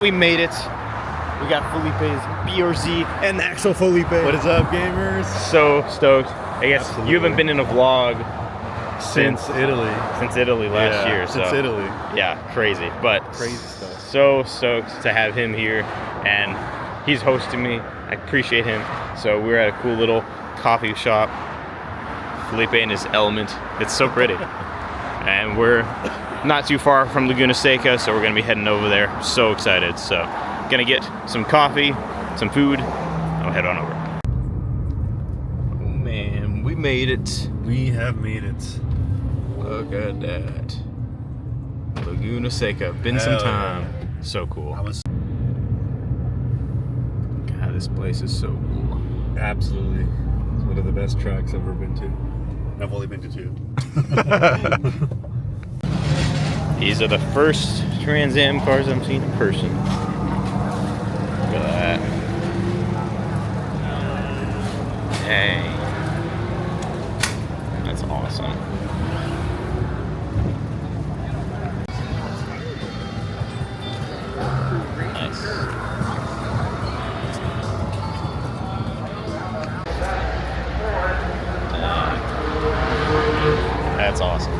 We made it. We got Felipe's BRZ and the actual Felipe. What is up, gamers? So stoked. I guess you haven't been in a vlog since Italy. Since Italy last year. Since Italy. Yeah, crazy. But crazy stuff. So stoked to have him here, and he's hosting me. I appreciate him. So we're at a cool little coffee shop. Felipe in his element. It's so pretty. And we're not too far from Laguna Seca, so we're gonna be heading over there. So excited. So gonna get some coffee, some food, and we'll head on over. Oh man, we made it. We have made it. Look at that. Laguna Seca. Been some time. So cool. God, this place is so cool. Absolutely. It's one of the best tracks I've ever been to. I've only been to 2. These are the first TransAm cars I've seen in person. Look at that. Dang. That's awesome. Nice. That's awesome.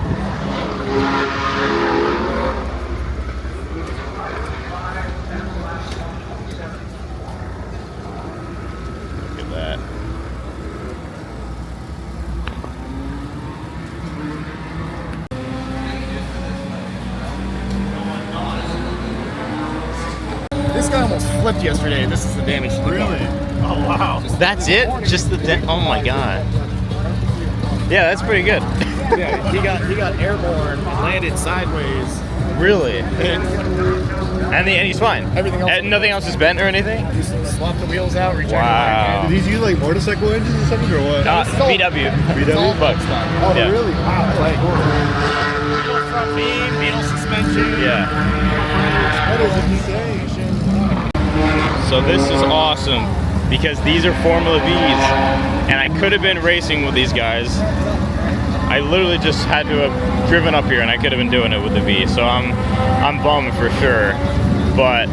This guy almost flipped yesterday. This is the damage. Really? Oh wow. That's it? Just the oh my god. Yeah, that's pretty good. Yeah, he got airborne, landed sideways. Really? And he's fine. Everything else. And nothing else is bent or anything? He swapped the wheels out, returned Wow. Did these use like motorcycle engines or something or what? VW. VW? Bucks. Oh Yeah. really? Wow. Like front beam, needle suspension. Yeah. That is insane. So this is awesome because these are Formula V's, and I could have been racing with these guys. I literally just had to have driven up here, and I could have been doing it with the V. So I'm bummed for sure, but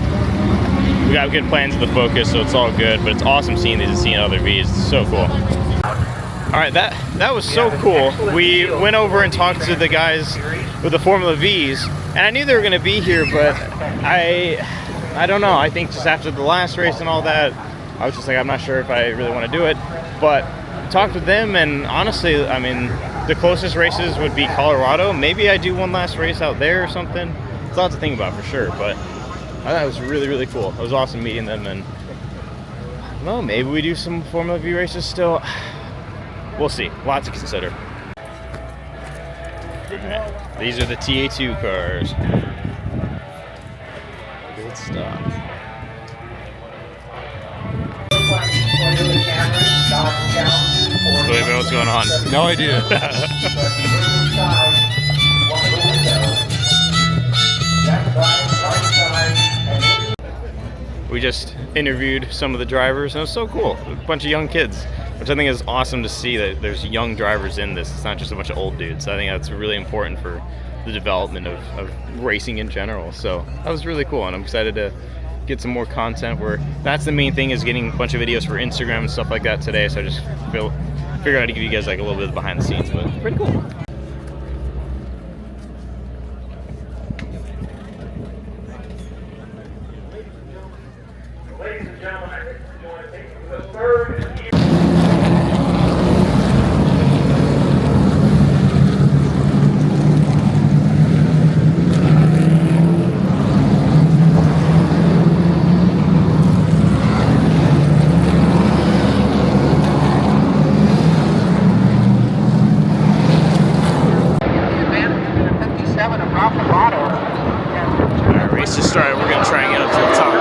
we got good plans with the Focus, so it's all good. But it's awesome seeing these and seeing other V's. It's so cool. All right, that was so cool. We went over and talked to the guys with the Formula V's, and I knew they were going to be here, but I don't know. I think just after the last race and all that, I was just like, I'm not sure if I really want to do it. But talked with them, and honestly, I mean, the closest races would be Colorado. Maybe I do one last race out there or something. It's a lot to think about for sure, but I thought it was really, really cool. It was awesome meeting them, and well, maybe we do some Formula V races still. We'll see. Lots to consider. These are the TA2 cars. Good stuff. Wait a minute, what's going on? No idea. We just interviewed some of the drivers, and it was so cool. A bunch of young kids, which I think is awesome to see that there's young drivers in this. It's not just a bunch of old dudes. I think that's really important for the development of racing in general. So that was really cool, and I'm excited to get some more content where that's the main thing, is getting a bunch of videos for Instagram and stuff like that today. So I just figured out to give you guys like a little bit of behind the scenes, but pretty cool. Ladies and gentlemen, I think we're going to take you to the third. Alright, race just started. We're gonna try and get up to the top.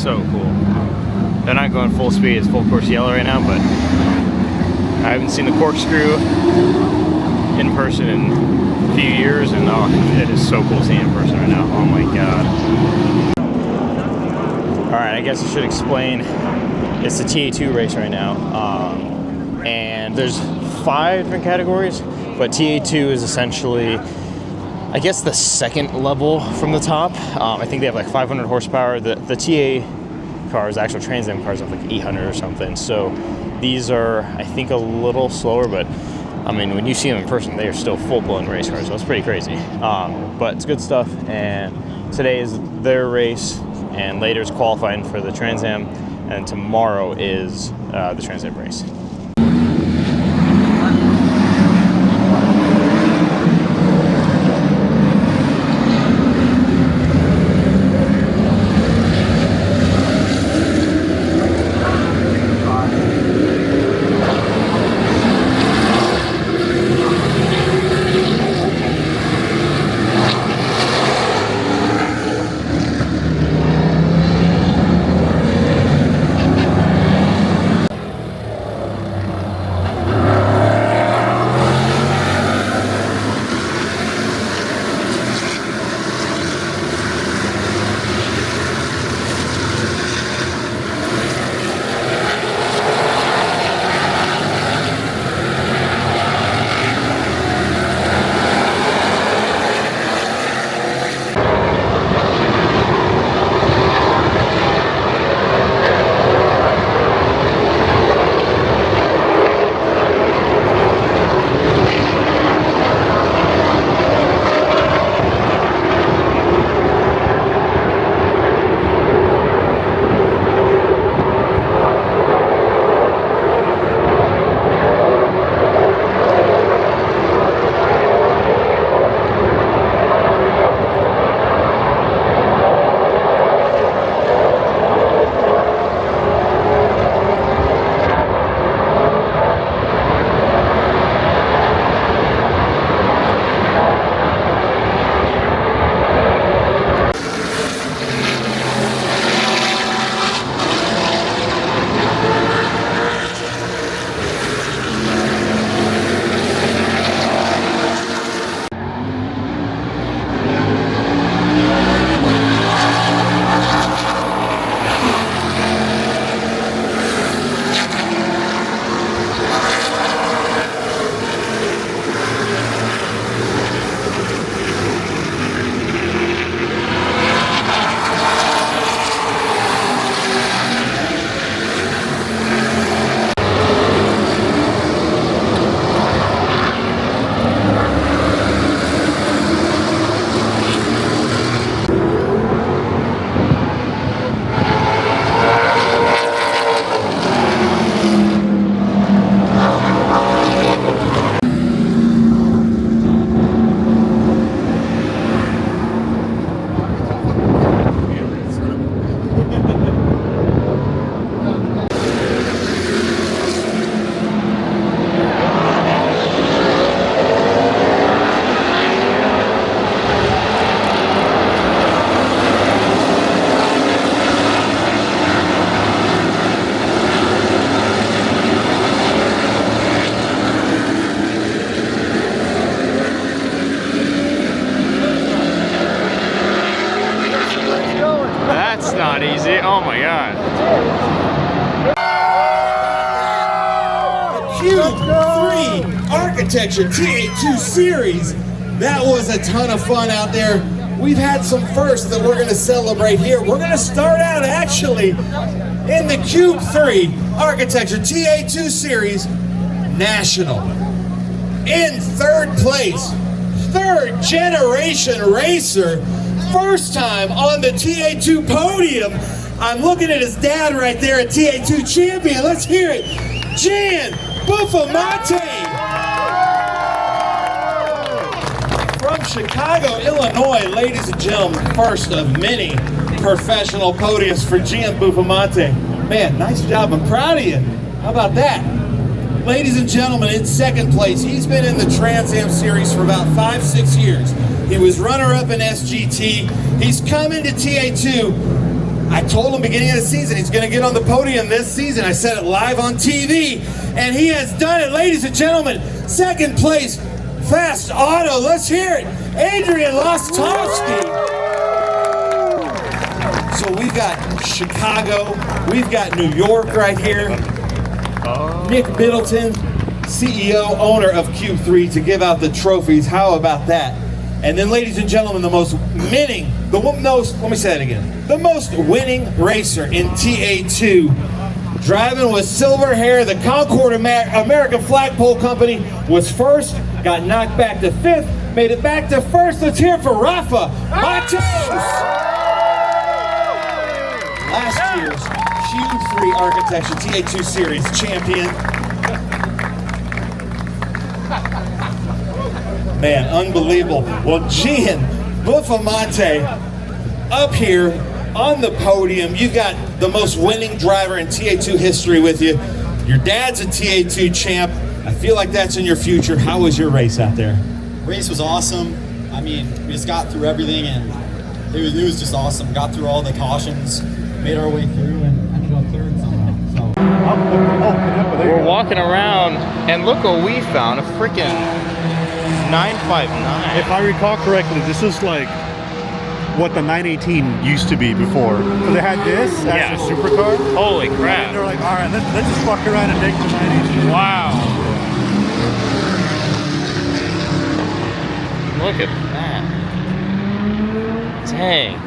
so cool. They're not going full speed, it's full course yellow right now, but I haven't seen the corkscrew in person in a few years, and oh, it is so cool seeing it in person right now. Oh my god. Alright, I guess I should explain. It's the TA2 race right now, and there's 5 different categories, but TA2 is essentially, I guess, the second level from the top. I think they have like 500 horsepower. The TA cars, actual TransAm cars, have like 800 or something. So these are, I think, a little slower, but I mean, when you see them in person, they are still full-blown race cars, so it's pretty crazy. But it's good stuff, and today is their race, and later is qualifying for the TransAm, and tomorrow is the TransAm race. Oh my god. Q3 Architecture TA2 Series. That was a ton of fun out there. We've had some firsts that we're going to celebrate here. We're going to start out actually in the Cube 3 Architecture TA2 Series National. In third place, third generation racer, first time on the TA2 podium. I'm looking at his dad right there, a TA2 champion. Let's hear it. Jan Buffamante. From Chicago, Illinois, ladies and gentlemen, first of many professional podiums for Jan Buffamante. Man, nice job. I'm proud of you. How about that? Ladies and gentlemen, in second place, he's been in the TransAm series for about 5-6 years. He was runner-up in SGT. He's come into TA2 I told him beginning of the season he's going to get on the podium this season. I said it live on TV, and he has done it, ladies and gentlemen. Second place, Fast Auto. Let's hear it, Adrian Lostovsky. So we've got Chicago, we've got New York right here. Nick Middleton, CEO, owner of Q3, to give out the trophies. How about that? And then, ladies and gentlemen, the most winning racer in TA2, driving with silver hair, the Concord American Flagpole Company, was first, got knocked back to fifth, made it back to first. Let's hear it for Rafa Matos. Last year's Q3 Architecture TA2 Series champion. Man, unbelievable. Well, Gian Buffamonte up here on the podium. You've got the most winning driver in TA2 history with you. Your dad's a TA2 champ. I feel like that's in your future. How was your race out there? Race was awesome. I mean, we just got through everything, and it was just awesome. Got through all the cautions, made our way through, and ended up third somehow. So We're walking around, and look what we found, a freaking 959. If I recall correctly, this is like what the 918 used to be before. So they had this as Yeah. a supercar. Holy crap. And they're like, all right, let's just fuck around and make the 918. Wow. Look at that. Dang.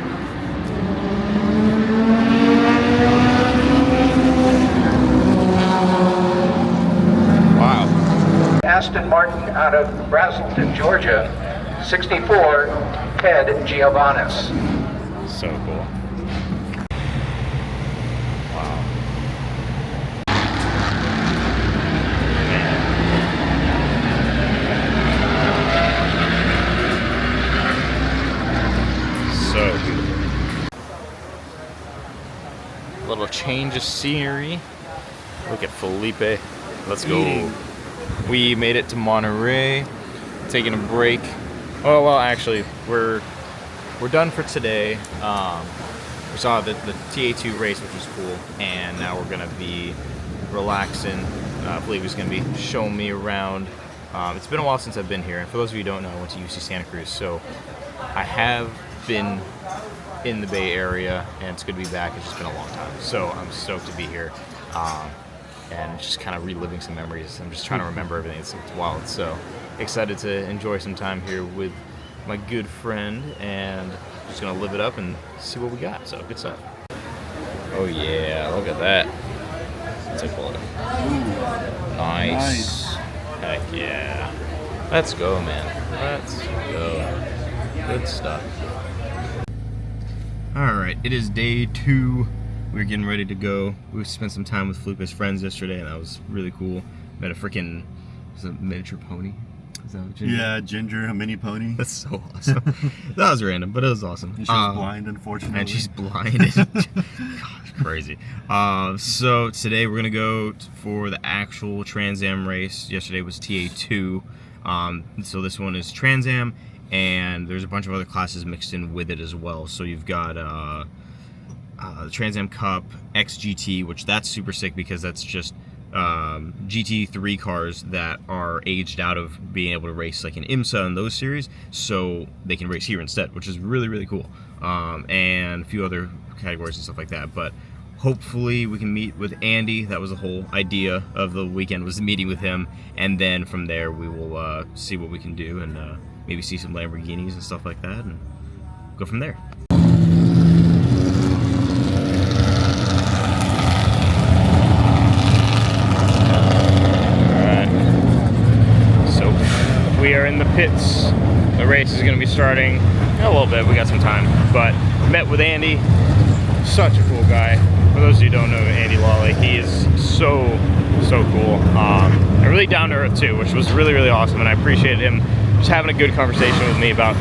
Wow. Aston Martin out of Braselton, Georgia, 64, Ted Giovannis. So cool. Wow. So beautiful. A little change of scenery. Look at Felipe. Let's go. We made it to Monterey, taking a break. Oh well, actually, we're done for today. We saw the TA2 race, which was cool, and now we're gonna be relaxing. Felipe's gonna be showing me around. It's been a while since I've been here, and for those of you who don't know, I went to UC Santa Cruz, so I have been in the Bay Area, and it's good to be back. It's just been a long time, so I'm stoked to be here. And just kind of reliving some memories. I'm just trying to remember everything. It's wild. So excited to enjoy some time here with my good friend, and just gonna live it up and see what we got. So good stuff. Oh yeah, look at that. Let's take a look. Nice. Heck yeah. Let's go, man. Let's go. Good stuff. All right, it is day 2. We're getting ready to go. We spent some time with Felipe's friends yesterday, and that was really cool. Met a freaking, was it a miniature pony? Is that what Ginger? Yeah, Ginger, a mini pony. That's so awesome. That was random, but it was awesome. And she's blind, unfortunately. And she's blind. Gosh, crazy. So today we're gonna go for the actual TransAm race. Yesterday was TA2. So this one is TransAm, and there's a bunch of other classes mixed in with it as well. So you've got the TransAm Cup XGT, which that's super sick because that's just GT3 cars that are aged out of being able to race like an IMSA and those series, so they can race here instead, which is really, really cool. And a few other categories and stuff like that. But hopefully we can meet with Andy. That was the whole idea of the weekend, was meeting with him, and then from there we will see what we can do, and maybe see some Lamborghinis and stuff like that, and go from there. We are in the pits. The race is going to be starting in a little bit. We got some time, but met with Andy. Such a cool guy. For those of you who don't know Andy Lawley, he is so cool. And really down to earth too, which was really, really awesome. And I appreciated him just having a good conversation with me about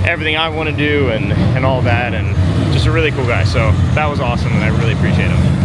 everything I want to do and all that. And just a really cool guy. So that was awesome, and I really appreciate him.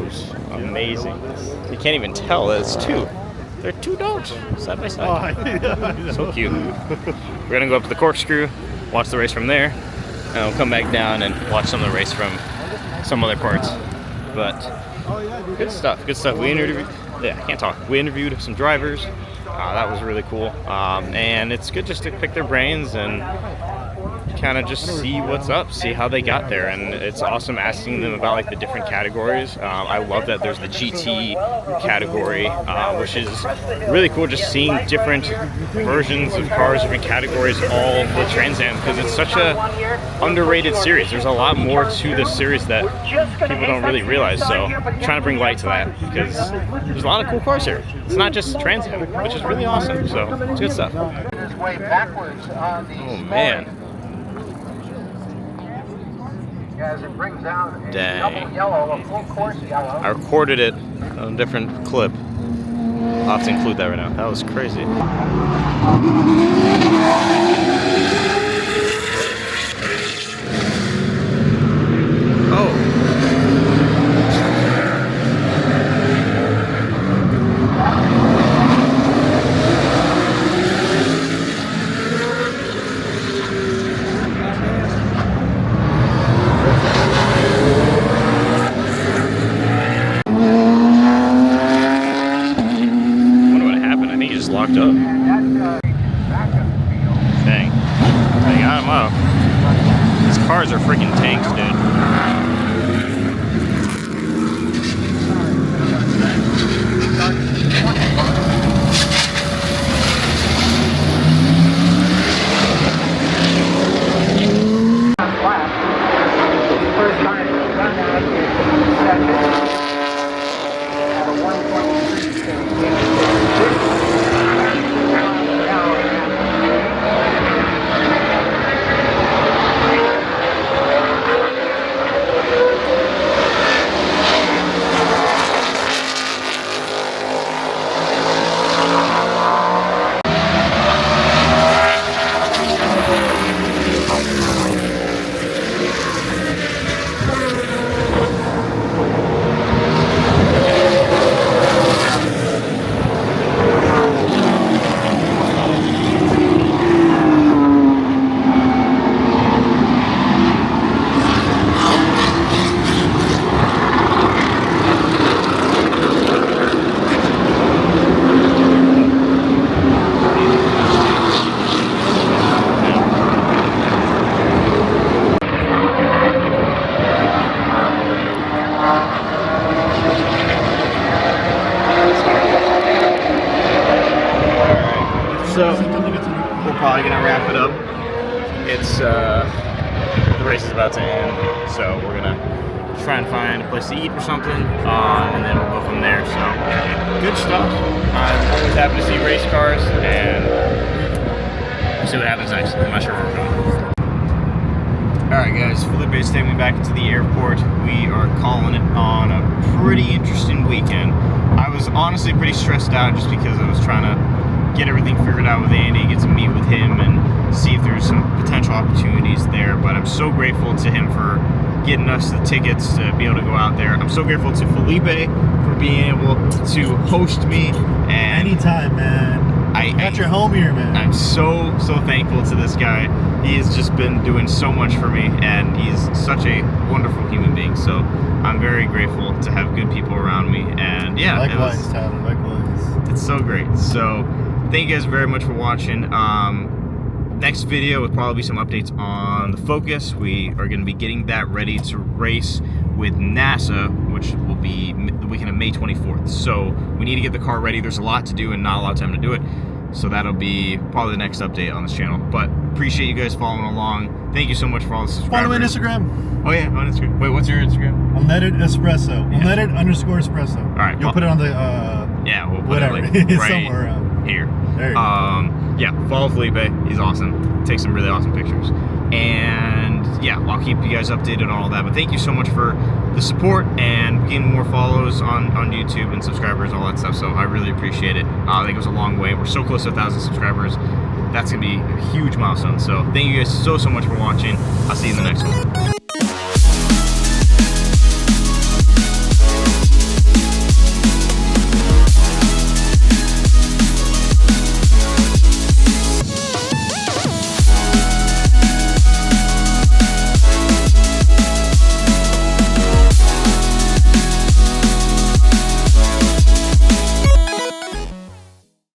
dogs. Amazing. You can't even tell that it's two. They're two dogs side by side. So cute. We're gonna go up to the corkscrew, watch the race from there, and we'll come back down and watch some of the race from some other parts. But good stuff, good stuff. We interviewed, I can't talk. We interviewed some drivers. That was really cool. And it's good just to pick their brains and kind of just see what's up, see how they got there. And it's awesome asking them about like the different categories. I love that there's the GT category, which is really cool, just seeing different versions of cars, different categories, all the TransAm, because it's such a underrated series. There's a lot more to this series that people don't really realize, so I'm trying to bring light to that because there's a lot of cool cars here. It's not just TransAm, which is really awesome, so it's good stuff. Oh man. As it brings out a Dang. double yellow, a full course yellow. I recorded it on a different clip. I'll have to include that right now. That was crazy. Oh. Locked up. Dang. They got him up. These cars are freaking tanks, dude. First time we've done that at a 1.3. So we're probably gonna wrap it up. It's the race is about to end, so we're gonna try and find a place to eat or something, and then we'll go from there. So good stuff. I'm always happy to see race cars, and we'll see what happens next. I'm not sure where we're going. Alright guys, Felipe is taking me back into the airport. We are calling it on a pretty interesting weekend. I was honestly pretty stressed out just because I was trying to get everything figured out with Andy, get to meet with him and see if there's some potential opportunities there. But I'm so grateful to him for getting us the tickets to be able to go out there. I'm so grateful to Felipe for being able to host me. And Anytime, man. You got your home here, man. I'm so thankful to this guy. He has just been doing so much for me, and he's such a wonderful human being. So I'm very grateful to have good people around me. And yeah, Likewise, Tyler. Likewise. it's so great. So thank you guys very much for watching. Next video will probably be some updates on the Focus. We are going to be getting that ready to race with NASA, which will be the weekend of May 24th. So we need to get the car ready. There's a lot to do and not a lot of time to do it. So that'll be probably the next update on this channel. But appreciate you guys following along. Thank you so much for all the subscribers. Follow me on Instagram. Oh yeah, on Instagram. Wait, what's your Instagram? Unleaded Espresso. Yeah. Unleaded_espresso. All right. You'll well, put it on the yeah, we'll put whatever. it like right somewhere around here. there. You go. Yeah, follow Felipe. He's awesome. Takes some really awesome pictures. And yeah, I'll keep you guys updated on all that. But thank you so much for the support and getting more follows on YouTube and subscribers, all that stuff. So I really appreciate it. I think it goes a long way. We're so close to 1,000 subscribers. That's gonna be a huge milestone. So thank you guys so much for watching. I'll see you in the next one.